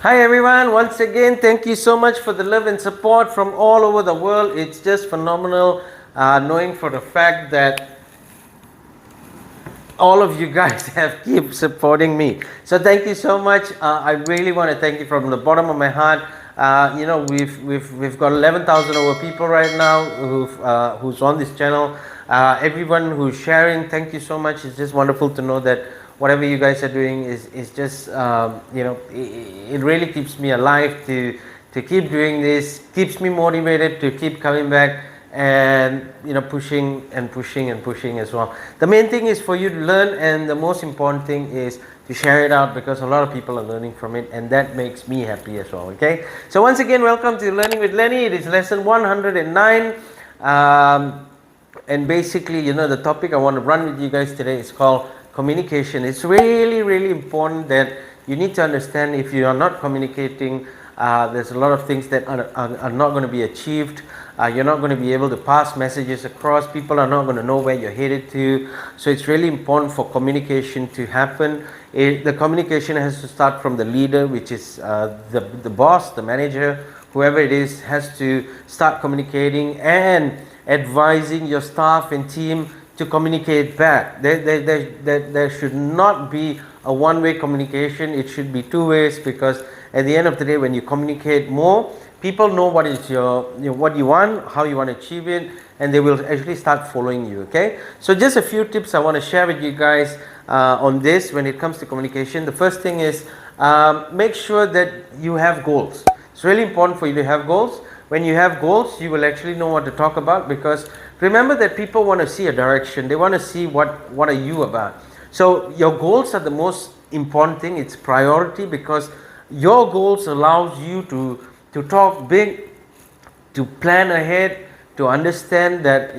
Hi everyone, once again, thank you so much for the love and support from all over the world. It's just phenomenal knowing for the fact that all of you guys have keep supporting me. So thank you so much. I really want to thank you from the bottom of my heart. We've got 11,000 over people right now who's on this channel. Everyone who's sharing, thank you so much. It's just wonderful to know that whatever you guys are doing is just it really keeps me alive to keep doing this, keeps me motivated to keep coming back and pushing and pushing and pushing as well. The main thing is for you to learn, and the most important thing is to share it out, because a lot of people are learning from it, and that makes me happy as well. Okay, so once again, welcome to Learning with Lenny. It is lesson 109, and basically, the topic I want to run with you guys today is called communication. It's really important that you need to understand, if you are not communicating, there's a lot of things that are not going to be achieved. You're not going to be able to pass messages across. People are not going to know where you're headed to. So it's really important for communication to happen. The communication has to start from the leader, which is the boss, the manager, whoever it is, has to start communicating and advising your staff and team to communicate back. There should not be a one-way communication. It should be two ways, because at the end of the day, when you communicate more, people know what is what you want, how you want to achieve it, and they will actually start following you. Okay, so just a few tips I want to share with you guys on this when it comes to communication. The first thing is make sure that you have goals. It's really important for you to have goals. When you have goals, you will actually know what to talk about, because remember that people want to see a direction. They want to see what are you about. So your goals are the most important thing. It's priority, because your goals allows you to talk big, to plan ahead, to understand that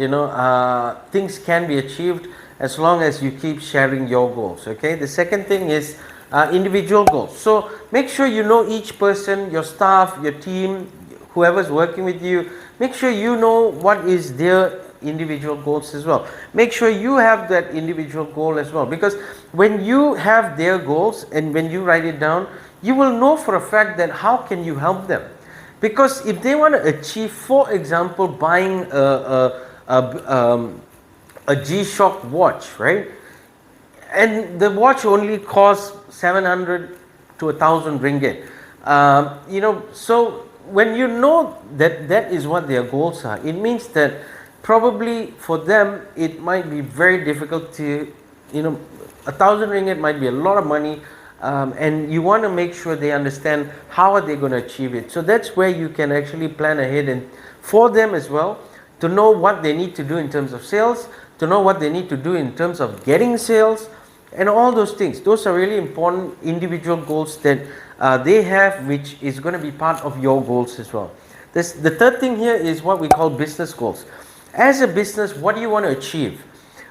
things can be achieved as long as you keep sharing your goals. Okay, the second thing is individual goals. So make sure you know each person, your staff, your team, whoever's working with you. Make sure you know what is their individual goals as well. Make sure you have that individual goal as well, because when you have their goals and when you write it down, you will know for a fact that how can you help them. Because if they want to achieve, for example, buying a G-Shock watch, right? And the watch only costs 700 to 1,000 ringgit. So when you know that that is what their goals are, it means that probably for them it might be very difficult to, 1,000 ringgit might be a lot of money. And you want to make sure they understand how are they going to achieve it. So that's where you can actually plan ahead, and for them as well, to know what they need to do in terms of sales, to know what they need to do in terms of getting sales, and all those things. Those are really important individual goals that they have, which is going to be part of your goals as well. The third thing here is what we call business goals. As a business, what do you want to achieve?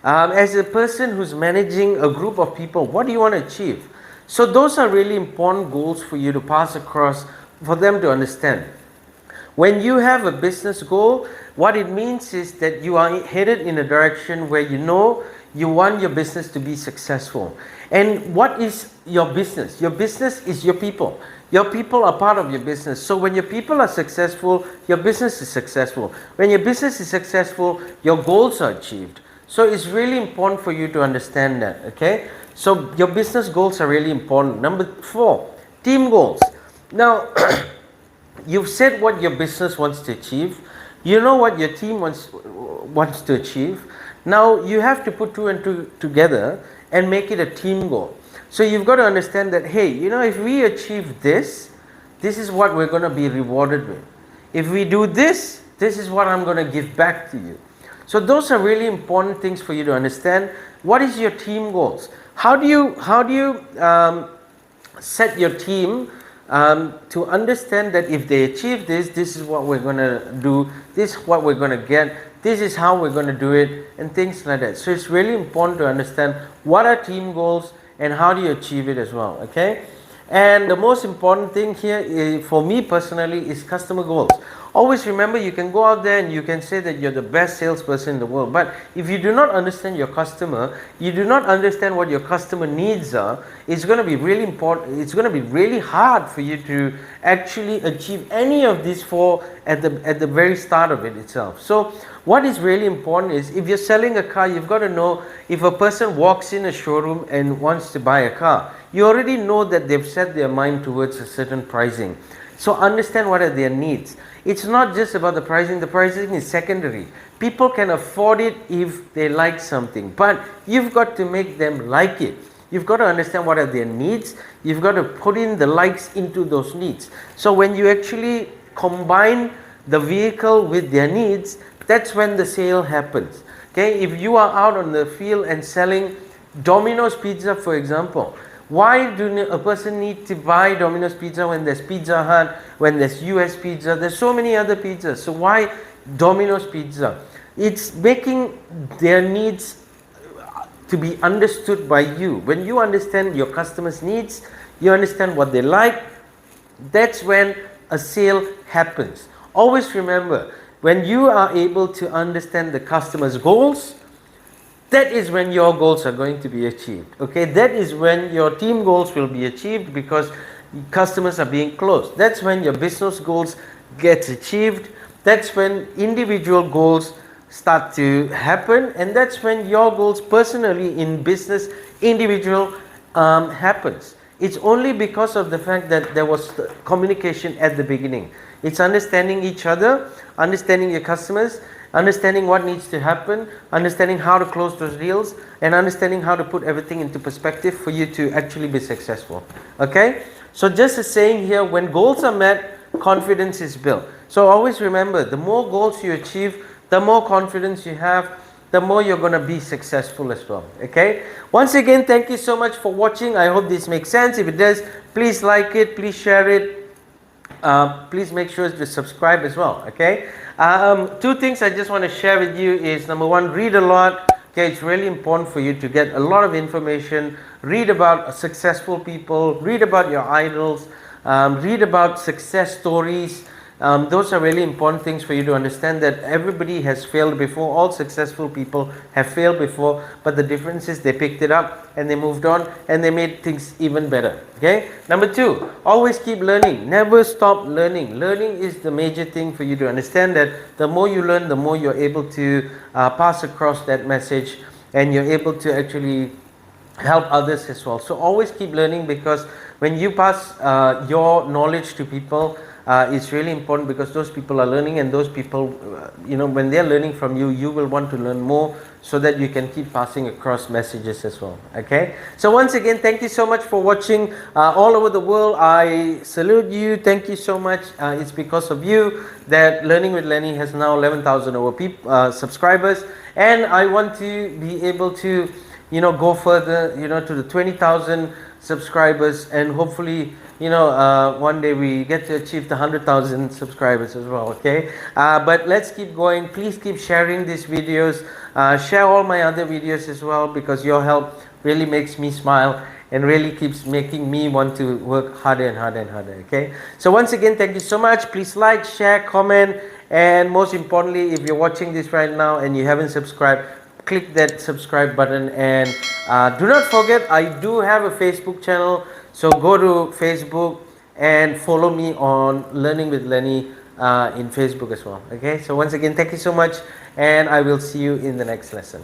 As a person who's managing a group of people, what do you want to achieve? So those are really important goals for you to pass across, for them to understand. When you have a business goal, what it means is that you are headed in a direction where you want your business to be successful. And what is your business? Your business is your people. Your people are part of your business. So when your people are successful, your business is successful. When your business is successful, your goals are achieved. So it's really important for you to understand that, okay? So your business goals are really important. Number 4, team goals. Now, you've said what your business wants to achieve. You know what your team wants to achieve. Now, you have to put two and two together and make it a team goal. So you've got to understand that, hey, if we achieve this, this is what we're going to be rewarded with. If we do this, this is what I'm going to give back to you. So those are really important things for you to understand. What is your team goals? How do you set your team to understand that if they achieve this, this is what we're going to do, this is what we're going to get, this is how we're going to do it, and things like that. So it's really important to understand what are team goals and how do you achieve it as well, okay? And the most important thing here for me personally is customer goals. Always remember, you can go out there and you can say that you're the best salesperson in the world, but if you do not understand your customer, you do not understand what your customer needs are, it's going to be really important, it's going to be really hard for you to actually achieve any of these four at the very start of it itself. So what is really important is, if you're selling a car, you've got to know, if a person walks in a showroom and wants to buy a car, you already know that they've set their mind towards a certain pricing. So understand what are their needs. It's not just about the pricing is secondary. People can afford it if they like something, but you've got to make them like it. You've got to understand what are their needs. You've got to put in the likes into those needs. So when you actually combine the vehicle with their needs, that's when the sale happens. Okay, if you are out on the field and selling Domino's Pizza, for example, why do a person need to buy Domino's Pizza when there's Pizza Hut, when there's US Pizza? There's so many other pizzas. So why Domino's Pizza? It's making their needs to be understood by you. When you understand your customers' needs, you understand what they like, that's when a sale happens. Always remember, when you are able to understand the customer's goals, that is when your goals are going to be achieved. Okay, that is when your team goals will be achieved, because customers are being closed. That's when your business goals get achieved. That's when individual goals start to happen, and that's when your goals personally in business, individual, happens. It's only because of the fact that there was communication at the beginning. It's understanding each other, understanding your customers, understanding what needs to happen, understanding how to close those deals, and understanding how to put everything into perspective for you to actually be successful. Okay? So just a saying here, when goals are met, confidence is built. So always remember, the more goals you achieve, the more confidence you have, the more you're going to be successful as well. Okay? Once again, thank you so much for watching. I hope this makes sense. If it does, please like it, please share it. Please make sure to subscribe as well. Okay? Two things I just want to share with you is, number one, read a lot. Okay, it's really important for you to get a lot of information. Read about successful people, read about your idols, read about success stories. Those are really important things for you to understand, that everybody has failed before. All successful people have failed before, but the difference is they picked it up and they moved on and they made things even better. Okay. Number two, always keep learning. Never stop learning. Learning is the major thing for you to understand, that the more you learn, the more you're able to pass across that message, and you're able to actually help others as well. So always keep learning, because when you pass your knowledge to people, it's really important, because those people are learning, and those people, when they're learning from you, you will want to learn more, so that you can keep passing across messages as well. Okay, so once again, thank you so much for watching all over the world. I salute you. Thank you so much. It's because of you that Learning with Lenny has now 11,000 over subscribers, and I want to be able to go further, to the 20,000 subscribers, and hopefully one day we get to achieve the 100,000 subscribers as well. Okay, but let's keep going. Please keep sharing these videos. Share all my other videos as well, because your help really makes me smile and really keeps making me want to work harder and harder and harder. Okay, so once again, thank you so much. Please like, share, comment, and most importantly, if you're watching this right now and you haven't subscribed, click that subscribe button, and do not forget, I do have a Facebook channel. So go to Facebook and follow me on Learning with Lenny in Facebook as well. Okay, so once again, thank you so much, and I will see you in the next lesson.